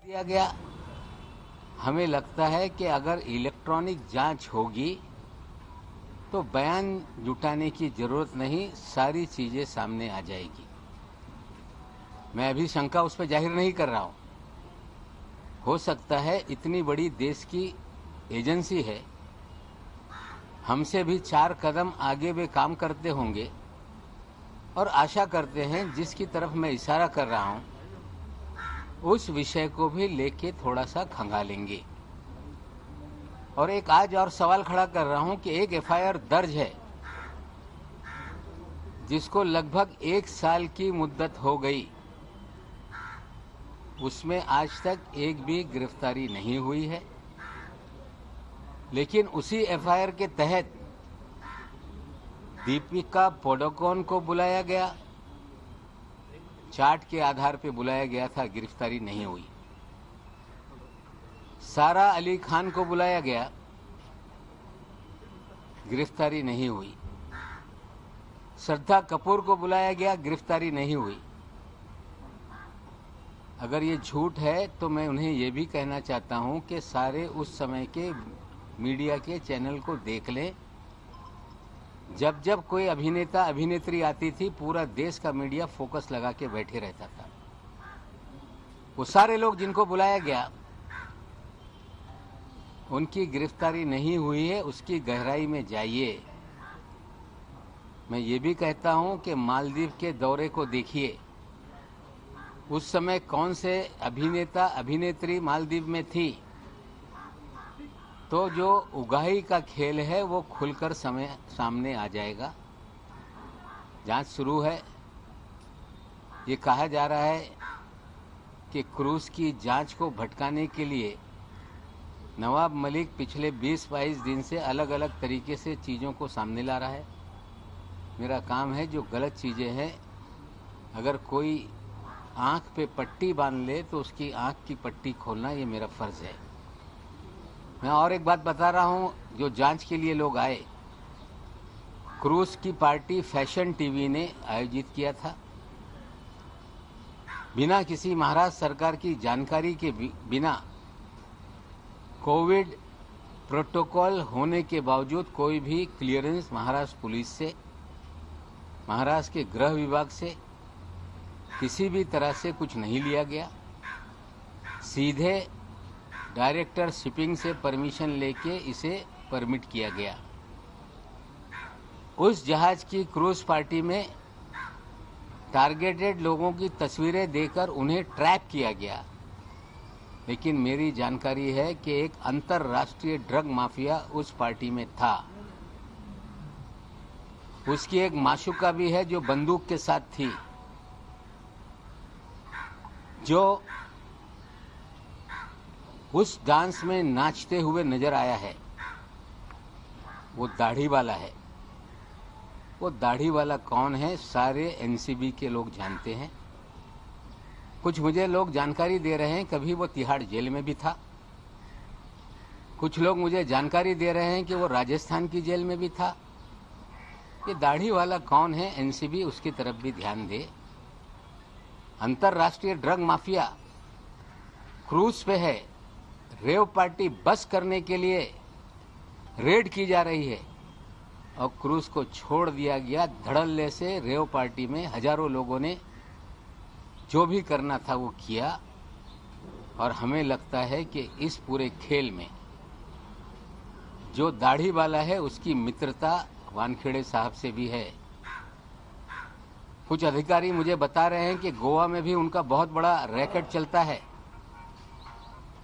दिया गया। हमें लगता है कि अगर इलेक्ट्रॉनिक जांच होगी तो बयान जुटाने की जरूरत नहीं, सारी चीजें सामने आ जाएगी। मैं अभी शंका उस पर जाहिर नहीं कर रहा हूं। हो सकता है इतनी बड़ी देश की एजेंसी है, हमसे भी 4 कदम आगे वे काम करते होंगे और आशा करते हैं जिसकी तरफ मैं इशारा कर रहा हूं उस विषय को भी लेके थोड़ा सा खंगालेंगे। और एक आज और सवाल खड़ा कर रहा हूं कि एक एफआईआर दर्ज है जिसको लगभग 1 साल की मुद्दत हो गई, उसमें आज तक एक भी गिरफ्तारी नहीं हुई है। लेकिन उसी एफआईआर के तहत दीपिका पादुकोण को बुलाया गया, चार्ट के आधार पर बुलाया गया था, गिरफ्तारी नहीं हुई। सारा अली खान को बुलाया गया, गिरफ्तारी नहीं हुई। श्रद्धा कपूर को बुलाया गया, गिरफ्तारी नहीं हुई। अगर ये झूठ है तो मैं उन्हें ये भी कहना चाहता हूं कि सारे उस समय के मीडिया के चैनल को देख लें। जब जब कोई अभिनेता अभिनेत्री आती थी, पूरा देश का मीडिया फोकस लगा के बैठे रहता था। वो सारे लोग जिनको बुलाया गया उनकी गिरफ्तारी नहीं हुई है, उसकी गहराई में जाइए। मैं ये भी कहता हूं कि मालदीव के दौरे को देखिए, उस समय कौन से अभिनेता अभिनेत्री मालदीव में थी, तो जो उगाही का खेल है वो खुलकर सामने आ जाएगा। जांच शुरू है। ये कहा जा रहा है कि क्रूज की जांच को भटकाने के लिए नवाब मलिक पिछले 20-22 दिन से अलग अलग तरीके से चीज़ों को सामने ला रहा है। मेरा काम है जो गलत चीज़ें हैं, अगर कोई आंख पे पट्टी बांध ले तो उसकी आंख की पट्टी खोलना ये मेरा फर्ज है। मैं और एक बात बता रहा हूं, जो जांच के लिए लोग आए, क्रूज की पार्टी फैशन टीवी ने आयोजित किया था। बिना किसी महाराष्ट्र सरकार की जानकारी के बिना, कोविड प्रोटोकॉल होने के बावजूद कोई भी क्लियरेंस महाराष्ट्र पुलिस से, महाराष्ट्र के गृह विभाग से, किसी भी तरह से कुछ नहीं लिया गया। सीधे डायरेक्टर शिपिंग से परमिशन लेके इसे परमिट किया गया। उस जहाज की क्रूज पार्टी में टारगेटेड लोगों की तस्वीरें देकर उन्हें ट्रैप किया गया। लेकिन मेरी जानकारी है कि एक अंतर्राष्ट्रीय ड्रग माफिया उस पार्टी में था। उसकी एक माशूका भी है जो बंदूक के साथ थी, जो उस डांस में नाचते हुए नजर आया है। वो दाढ़ी वाला है। वो दाढ़ी वाला कौन है, सारे एनसीबी के लोग जानते हैं। कुछ मुझे लोग जानकारी दे रहे हैं कभी वो तिहाड़ जेल में भी था। कुछ लोग मुझे जानकारी दे रहे हैं कि वो राजस्थान की जेल में भी था। ये दाढ़ी वाला कौन है, एनसीबी उसकी तरफ भी ध्यान दे। अंतर्राष्ट्रीय ड्रग माफिया क्रूज पे है। रेव पार्टी बस करने के लिए रेड की जा रही है और क्रूज को छोड़ दिया गया। धड़ल्ले से रेव पार्टी में हजारों लोगों ने जो भी करना था वो किया। और हमें लगता है कि इस पूरे खेल में जो दाढ़ी वाला है उसकी मित्रता वानखेड़े साहब से भी है। कुछ अधिकारी मुझे बता रहे हैं कि गोवा में भी उनका बहुत बड़ा रैकेट चलता है।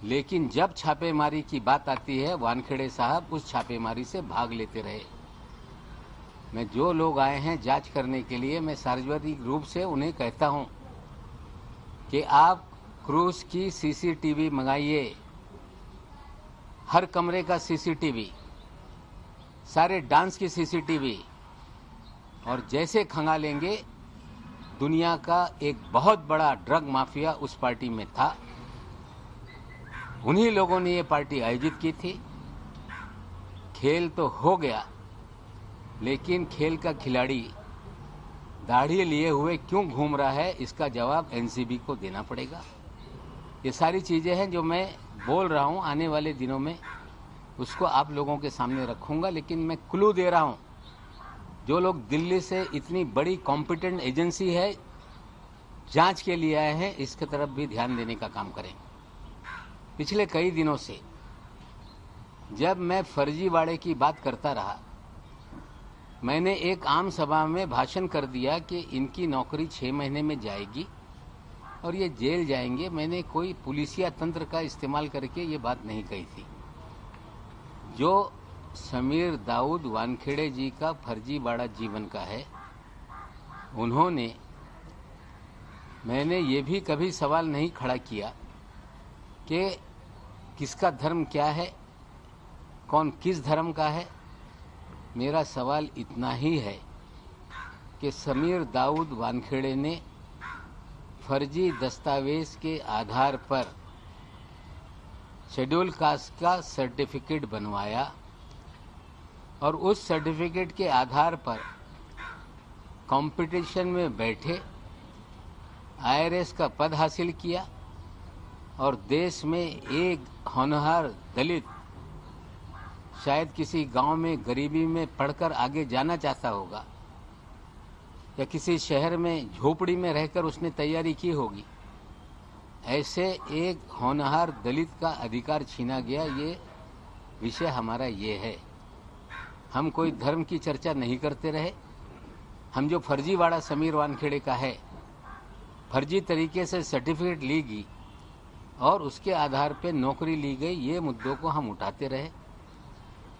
लेकिन जब छापेमारी की बात आती है, वानखेड़े साहब उस छापेमारी से भाग लेते रहे। मैं जो लोग आए हैं जांच करने के लिए, मैं सार्वजनिक रूप से उन्हें कहता हूं कि आप क्रूज की सीसीटीवी मंगाइए, हर कमरे का सीसीटीवी, सारे डांस की सीसीटीवी, और जैसे खंगालेंगे दुनिया का एक बहुत बड़ा ड्रग माफिया उस पार्टी में था। उन्हीं लोगों ने ये पार्टी आयोजित की थी। खेल तो हो गया, लेकिन खेल का खिलाड़ी दाढ़ी लिए हुए क्यों घूम रहा है, इसका जवाब एनसीबी को देना पड़ेगा। ये सारी चीज़ें हैं जो मैं बोल रहा हूँ, आने वाले दिनों में उसको आप लोगों के सामने रखूँगा। लेकिन मैं क्लू दे रहा हूँ, जो लोग दिल्ली से इतनी बड़ी कॉम्पिटेंट एजेंसी है जांच के लिए आए हैं, इसकी तरफ भी ध्यान देने का काम करें। पिछले कई दिनों से जब मैं फर्जीवाड़े की बात करता रहा, मैंने एक आम सभा में भाषण कर दिया कि इनकी नौकरी 6 महीने में जाएगी और ये जेल जाएंगे। मैंने कोई पुलिसिया तंत्र का इस्तेमाल करके ये बात नहीं कही थी। जो समीर दाऊद वानखेड़े जी का फर्जीवाड़ा जीवन का है, उन्होंने, मैंने ये भी कभी सवाल नहीं खड़ा किया कि किसका धर्म क्या है, कौन किस धर्म का है। मेरा सवाल इतना ही है कि समीर दाऊद वानखेड़े ने फर्जी दस्तावेज के आधार पर शेड्यूल कास्ट का सर्टिफिकेट बनवाया और उस सर्टिफिकेट के आधार पर कंपटीशन में बैठे, IRS का पद हासिल किया और देश में एक होनहार दलित शायद किसी गांव में गरीबी में पढ़कर आगे जाना चाहता होगा या किसी शहर में झोपड़ी में रहकर उसने तैयारी की होगी, ऐसे एक होनहार दलित का अधिकार छीना गया। ये विषय हमारा ये है। हम कोई धर्म की चर्चा नहीं करते रहे। हम जो फर्जीवाड़ा समीर वानखेड़े का है, फर्जी तरीके से सर्टिफिकेट ली गई और उसके आधार पे नौकरी ली गई, ये मुद्दों को हम उठाते रहे।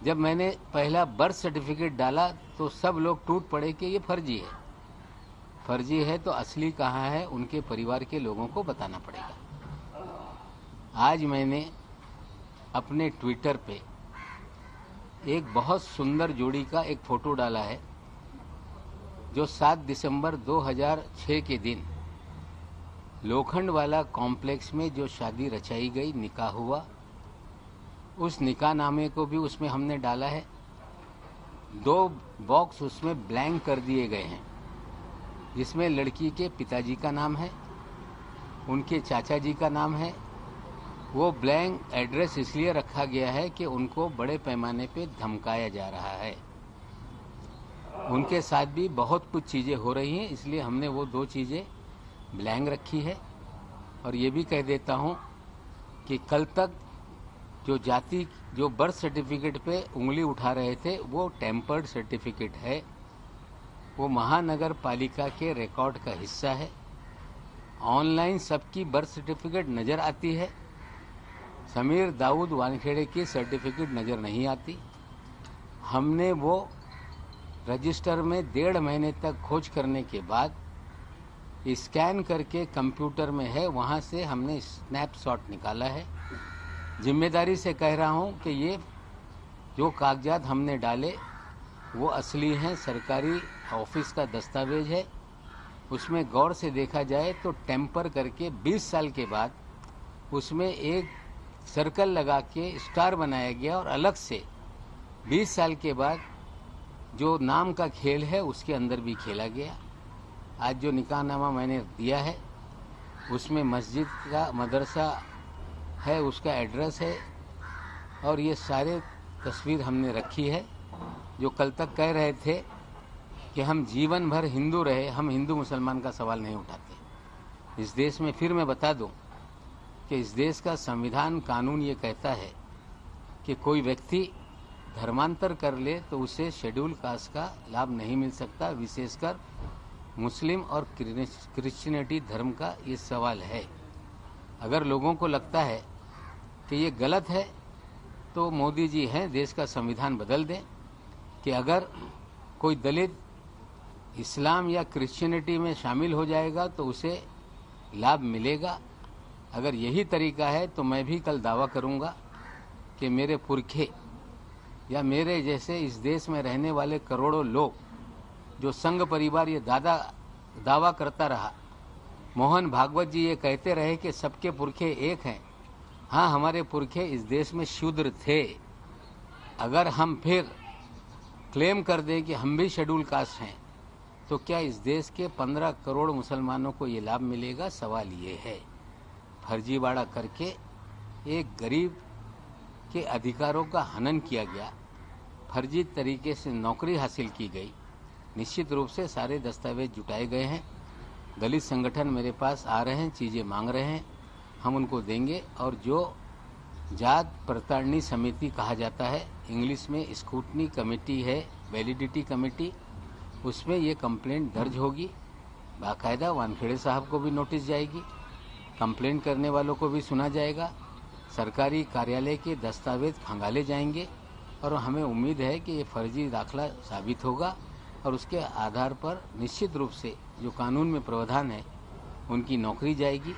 जब मैंने पहला बर्थ सर्टिफिकेट डाला तो सब लोग टूट पड़े कि ये फर्जी है। फर्जी है तो असली कहाँ है, उनके परिवार के लोगों को बताना पड़ेगा। आज मैंने अपने ट्विटर पे एक बहुत सुंदर जोड़ी का एक फोटो डाला है, जो 7 दिसंबर 2006 के दिन लोखंडवाला कॉम्प्लेक्स में जो शादी रचाई गई, निकाह हुआ, उस निकाह नामे को भी उसमें हमने डाला है। 2 बॉक्स उसमें ब्लैंक कर दिए गए हैं, जिसमें लड़की के पिताजी का नाम है, उनके चाचा जी का नाम है। वो ब्लैंक एड्रेस इसलिए रखा गया है कि उनको बड़े पैमाने पे धमकाया जा रहा है। उनके साथ भी बहुत कुछ चीज़ें हो रही हैं, इसलिए हमने वो 2 चीज़ें ब्लैंक रखी है। और ये भी कह देता हूँ कि कल तक जो बर्थ सर्टिफिकेट पे उंगली उठा रहे थे, वो टेम्पर्ड सर्टिफिकेट है। वो महानगर पालिका के रिकॉर्ड का हिस्सा है। ऑनलाइन सबकी बर्थ सर्टिफिकेट नज़र आती है, समीर दाऊद वानखेड़े की सर्टिफिकेट नज़र नहीं आती। हमने वो रजिस्टर में 1.5 महीने तक खोज करने के बाद स्कैन करके कंप्यूटर में है, वहाँ से हमने स्नैपशॉट निकाला है। जिम्मेदारी से कह रहा हूँ कि ये जो कागजात हमने डाले वो असली हैं, सरकारी ऑफिस का दस्तावेज है। उसमें गौर से देखा जाए तो टेम्पर करके 20 साल के बाद उसमें एक सर्कल लगा के स्टार बनाया गया और अलग से 20 साल के बाद जो नाम का खेल है उसके अंदर भी खेला गया। आज जो निकाहनामा मैंने दिया है उसमें मस्जिद का, मदरसा है, उसका एड्रेस है और ये सारे तस्वीर हमने रखी है। जो कल तक कह रहे थे कि हम जीवन भर हिंदू रहे, हम हिंदू मुसलमान का सवाल नहीं उठाते। इस देश में फिर मैं बता दूं कि इस देश का संविधान कानून ये कहता है कि कोई व्यक्ति धर्मांतर कर ले तो उसे शेड्यूल कास्ट का लाभ नहीं मिल सकता। विशेषकर मुस्लिम और क्रिश्चियनिटी धर्म का ये सवाल है। अगर लोगों को लगता है कि ये गलत है तो मोदी जी हैं, देश का संविधान बदल दें कि अगर कोई दलित इस्लाम या क्रिश्चियनिटी में शामिल हो जाएगा तो उसे लाभ मिलेगा। अगर यही तरीका है तो मैं भी कल दावा करूंगा कि मेरे पुरखे या मेरे जैसे इस देश में रहने वाले करोड़ों लोग, जो संघ परिवार ये दावा करता रहा, मोहन भागवत जी ये कहते रहे कि सबके पुरखे एक हैं। हाँ, हमारे पुरखे इस देश में शूद्र थे। अगर हम फिर क्लेम कर दें कि हम भी शेड्यूल कास्ट हैं तो क्या इस देश के 15 करोड़ मुसलमानों को ये लाभ मिलेगा? सवाल ये है। फर्जीवाड़ा करके एक गरीब के अधिकारों का हनन किया गया, फर्जी तरीके से नौकरी हासिल की गई। निश्चित रूप से सारे दस्तावेज जुटाए गए हैं। दलित संगठन मेरे पास आ रहे हैं, चीज़ें मांग रहे हैं, हम उनको देंगे। और जो जात प्रताड़नी समिति कहा जाता है, इंग्लिश में स्क्रूटनी कमेटी है, वैलिडिटी कमेटी, उसमें ये कंप्लेंट दर्ज होगी। बाकायदा वानखेड़े साहब को भी नोटिस जाएगी, कंप्लेंट करने वालों को भी सुना जाएगा, सरकारी कार्यालय के दस्तावेज खंगाले जाएंगे और हमें उम्मीद है कि ये फर्जी दाखला साबित होगा और उसके आधार पर निश्चित रूप से जो कानून में प्रावधान है उनकी नौकरी जाएगी।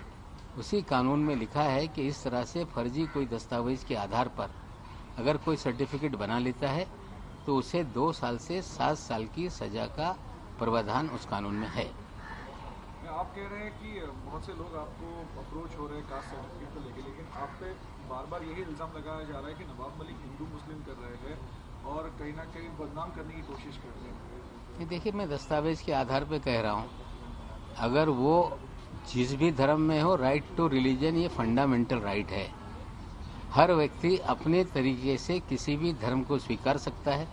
उसी कानून में लिखा है कि इस तरह से फर्जी कोई दस्तावेज के आधार पर अगर कोई सर्टिफिकेट बना लेता है तो उसे 2 साल से 7 साल की सजा का प्रावधान उस कानून में है। आप कह रहे हैं कि बहुत से लोग आपको अप्रोच हो रहे हैं कास्ट सर्टिफिकेट को लेके, लेकिन आप पे बार बार यही इल्ज़ाम लगाया जा रहा है कि नवाब मलिक हिंदू मुस्लिम कर रहे हैं और कहीं ना कहीं बदनाम करने की कोशिश कर रहे हैं। ये देखिए, मैं दस्तावेज के आधार पे कह रहा हूँ, अगर वो जिस भी धर्म में हो, राइट टू रिलीजन ये फंडामेंटल राइट है। हर व्यक्ति अपने तरीके से किसी भी धर्म को स्वीकार सकता है,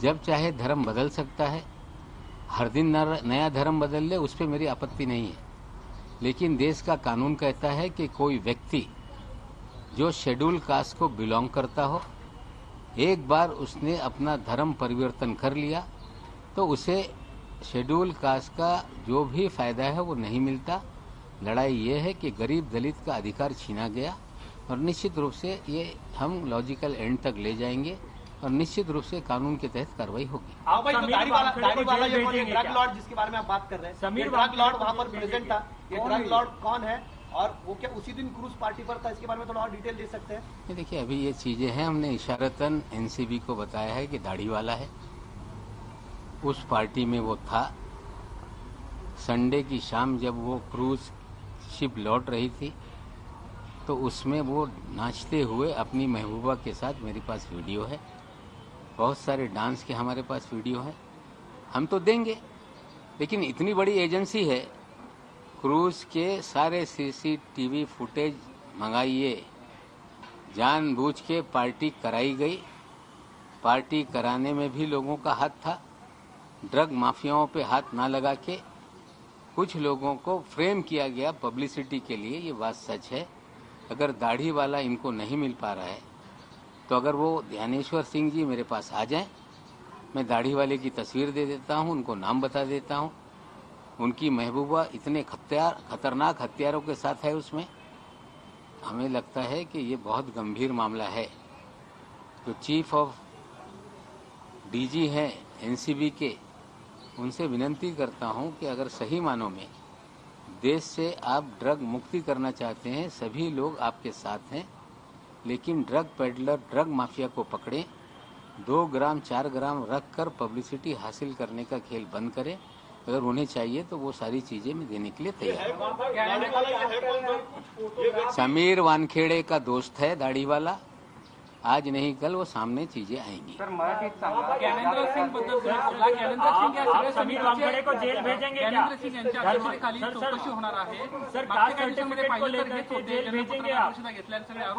जब चाहे धर्म बदल सकता है। हर दिन नया धर्म बदल ले, उस पर मेरी आपत्ति नहीं है, लेकिन देश का कानून कहता है कि कोई व्यक्ति जो शेड्यूल कास्ट को बिलोंग करता हो, एक बार उसने अपना धर्म परिवर्तन कर लिया तो उसे शेड्यूल कास्ट का जो भी फायदा है वो नहीं मिलता। लड़ाई ये है कि गरीब दलित का अधिकार छीना गया और निश्चित रूप से ये हम लॉजिकल एंड तक ले जाएंगे और निश्चित रूप से कानून के तहत कार्रवाई होगी। ड्रग लॉर्ड जिसके बारे में आप बात कर रहे हैं, समीर ड्रग लॉर्ड वहाँ पर प्रेजेंट था, ये ड्रग लॉर्ड कौन है और वो क्या उसी दिन क्रूज पार्टी पर था, इसके बारे में थोड़ा और डिटेल दे सकते हैं? देखिए, अभी ये चीजें हैं, हमने इशारतन एनसीबी को बताया है कि दाढ़ी वाला है, उस पार्टी में वो था। संडे की शाम जब वो क्रूज शिप लौट रही थी तो उसमें वो नाचते हुए अपनी महबूबा के साथ, मेरे पास वीडियो है, बहुत सारे डांस के हमारे पास वीडियो है, हम तो देंगे। लेकिन इतनी बड़ी एजेंसी है, क्रूज के सारे सीसीटीवी फुटेज मंगाइए, जानबूझ के पार्टी कराई गई। पार्टी कराने में भी लोगों का हाथ था, ड्रग माफियाओं पे हाथ ना लगा के कुछ लोगों को फ्रेम किया गया पब्लिसिटी के लिए, ये बात सच है। अगर दाढ़ी वाला इनको नहीं मिल पा रहा है तो अगर वो ध्यानेश्वर सिंह जी मेरे पास आ जाएं, मैं दाढ़ी वाले की तस्वीर दे देता हूं, उनको नाम बता देता हूं। उनकी महबूबा इतने खतरनाक हथियारों के साथ है उसमें, हमें लगता है कि ये बहुत गंभीर मामला है। जो चीफ ऑफ डीजी हैं एनसीबी के, उनसे विनती करता हूं कि अगर सही मानों में देश से आप ड्रग मुक्ति करना चाहते हैं, सभी लोग आपके साथ हैं, लेकिन ड्रग पेडलर, ड्रग माफिया को पकड़ें, 2 ग्राम 4 ग्राम रख कर पब्लिसिटी हासिल करने का खेल बंद करें। अगर उन्हें चाहिए तो वो सारी चीजें मैं देने के लिए तैयार हूँ। समीर वानखेड़े का दोस्त है दाढ़ी वाला, आज नहीं कल वो सामने चीजें आएंगी। समीर वानखेड़े को जेल भेजेंगे क्या? चौकशी होणार आहे सर, कास्ट सर्टिफिकेट को लेकर के जेल भेजेंगे आप?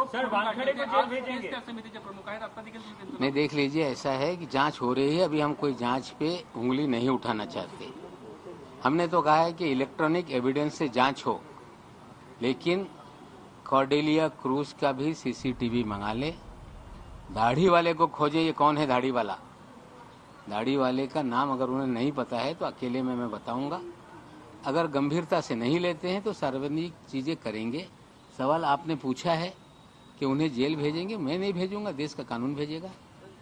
सर, वानखेड़े को जेल भेजेंगे? समितीचे प्रमुख आहेत, आता देखील नहीं, देख लीजिए, ऐसा है कि जांच हो रही है, अभी हम कोई जांच पे उंगली नहीं उठाना चाहते। हमने तो कहा है कि इलेक्ट्रॉनिक एविडेंस से जांच हो, लेकिन कॉर्डेलिया क्रूज का भी सीसीटीवी मंगा ले, दाढ़ी वाले को खोजे, ये कौन है दाढ़ी वाला। दाढ़ी वाले का नाम अगर उन्हें नहीं पता है तो अकेले में मैं बताऊंगा। अगर गंभीरता से नहीं लेते हैं तो सार्वजनिक चीजें करेंगे। सवाल आपने पूछा है कि उन्हें जेल भेजेंगे, मैं नहीं भेजूंगा, देश का कानून भेजेगा।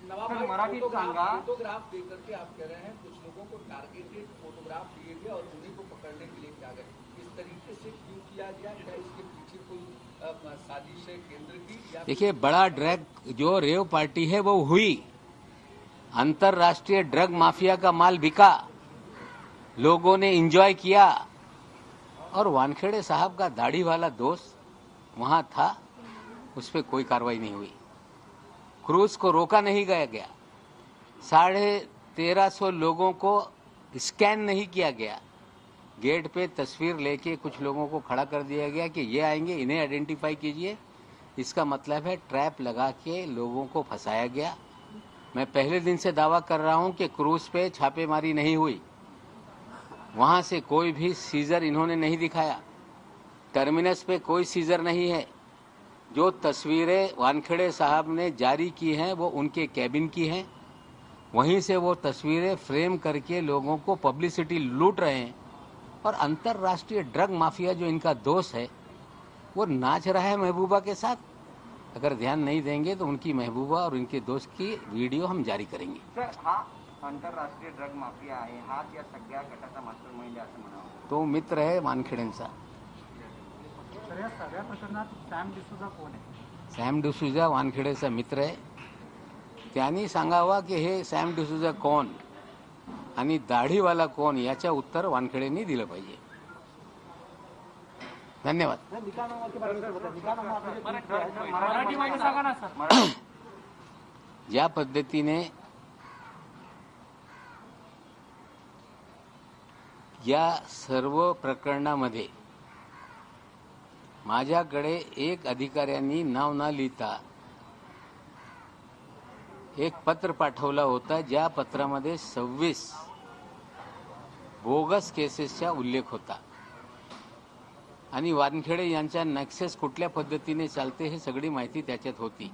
मराठी फोटोग्राफ देकर के आप कह रहे हैं कुछ लोगों को टारगेटेड फोटोग्राफ दिए गए और उन्हीं को पकड़ने के लिए किया गया, इस तरीके से क्यों किया गया? क्या इसके पीछे कोई साजिश है केंद्र की? देखिए, बड़ा ड्रग जो रेव पार्टी है वो हुई, अंतरराष्ट्रीय ड्रग माफिया का माल बिका, लोगों ने एंजॉय किया, और वानखेड़े साहब का दाढ़ी वाला दोस्त वहां था, उस पर कोई कार्रवाई नहीं हुई। क्रूज को रोका नहीं गया, 1350 लोगों को स्कैन नहीं किया गया, गेट पे तस्वीर लेके कुछ लोगों को खड़ा कर दिया गया कि ये आएंगे, इन्हें आइडेंटिफाई कीजिए। इसका मतलब है ट्रैप लगा के लोगों को फंसाया गया। मैं पहले दिन से दावा कर रहा हूं कि क्रूज पे छापेमारी नहीं हुई, वहां से कोई भी सीजर इन्होंने नहीं दिखाया, टर्मिनस पे कोई सीजर नहीं है। जो तस्वीरें वानखेड़े साहब ने जारी की हैं वो उनके कैबिन की हैं, वहीं से वो तस्वीरें फ्रेम करके लोगों को पब्लिसिटी लूट रहे हैं। और अंतर्राष्ट्रीय ड्रग माफिया जो इनका दोस्त है वो नाच रहा है महबूबा के साथ। अगर ध्यान नहीं देंगे तो उनकी महबूबा और उनके दोस्त की वीडियो हम जारी करेंगे। सर, हा आंतरराष्ट्रीय ड्रग माफिया आहे, हा या सगळ्या गटाचा मास्टरमाइंड आहे असं म्हणावं? तो मित्र आहे वानखेडेंचा। सर, या सगळ्या प्रकरणात सॅम डिसूजा कोण आहे? सॅम डिसूजा वानखेडेचा मित्र आहे। त्यांनी सांगावा की हे सॅम डिसूजा कोण आणि दाढीवाला कोण, याचं उत्तर वानखेडेंनी दिलं पाहिजे। धन्यवाद। ज्या पद्धतीने या सर्व प्रकरणामध्ये माझ्याकडे एक अधिकाऱ्यांनी नाव न लिहिता एक पत्र पाठवला होता, ज्या पत्रामध्ये 26 बोगस केसेसचा उल्लेख होता आणि वानखेडे यांचा नेक्सस कुठल्या पद्धतीने चालते हे सगळी माहिती त्याच्यात होती।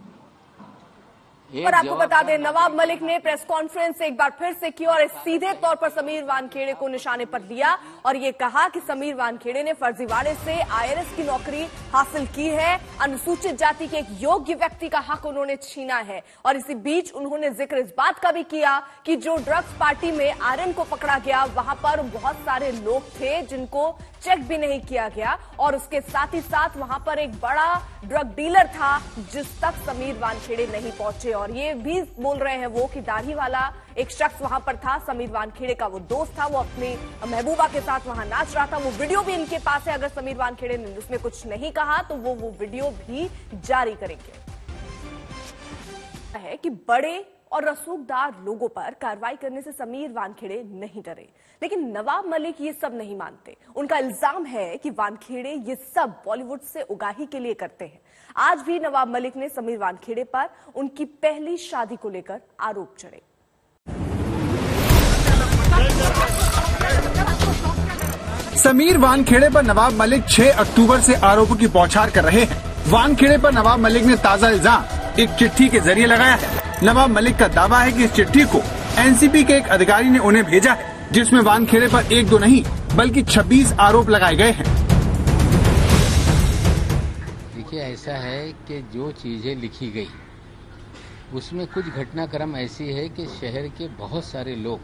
और आपको बता दें, नवाब मलिक ने प्रेस कॉन्फ्रेंस एक बार फिर से की और सीधे तौर पर समीर वानखेड़े को निशाने पर लिया और ये कहा कि समीर वानखेड़े ने फर्जीवाड़े से IRS की नौकरी हासिल की है, अनुसूचित जाति के एक योग्य व्यक्ति का हक उन्होंने छीना है। और इसी बीच उन्होंने जिक्र इस बात का भी किया कि जो ड्रग्स पार्टी में आर्यन को पकड़ा गया वहां पर बहुत सारे लोग थे जिनको चेक भी नहीं किया गया और उसके साथ ही साथ वहां पर एक बड़ा ड्रग डीलर था जिस तक समीर वानखेड़े नहीं पहुंचे। और ये भी बोल रहे हैं वो कि दाढ़ी वाला एक शख्स वहां पर था, समीर वानखेड़े का वो दोस्त था, वो अपनी महबूबा के साथ वहां नाच रहा था। वो वीडियो भी इनके पास है, अगर समीर वानखेड़े ने उसमें कुछ नहीं कहा तो वो वीडियो भी जारी करेंगे। है कि बड़े और रसूखदार लोगों पर कार्रवाई करने से समीर वानखेड़े नहीं डरे, लेकिन नवाब मलिक ये सब नहीं मानते। उनका इल्जाम है कि वानखेड़े ये सब बॉलीवुड से उगाही के लिए करते हैं। आज भी नवाब मलिक ने समीर वानखेड़े पर उनकी पहली शादी को लेकर आरोप चढ़े। समीर वानखेड़े पर नवाब मलिक 6 अक्टूबर से आरोपों की बौछार कर रहे हैं। वानखेड़े पर नवाब मलिक ने ताजा इल्जाम एक चिट्ठी के जरिए लगाया है। नवाब मलिक का दावा है कि इस चिट्ठी को एनसीपी के एक अधिकारी ने उन्हें भेजा है, जिसमें वानखेड़े पर 1-2 नहीं बल्कि 26 आरोप लगाए गए हैं। देखिए, ऐसा है कि जो चीजें लिखी गई उसमें कुछ घटनाक्रम ऐसी है कि शहर के बहुत सारे लोग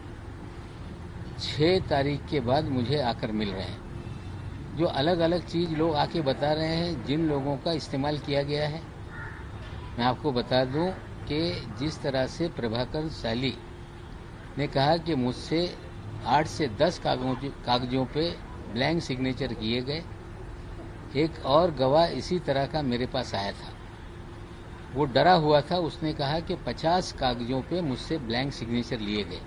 6 तारीख के बाद मुझे आकर मिल रहे हैं। जो अलग अलग चीज लोग आके बता रहे हैं, जिन लोगों का इस्तेमाल किया गया है, मैं आपको बता दूं कि जिस तरह से प्रभाकर साली ने कहा कि मुझसे 8 से 10 कागजों पे ब्लैंक सिग्नेचर किए गए, एक और गवाह इसी तरह का मेरे पास आया था, वो डरा हुआ था, उसने कहा कि 50 कागजों पे मुझसे ब्लैंक सिग्नेचर लिए गए।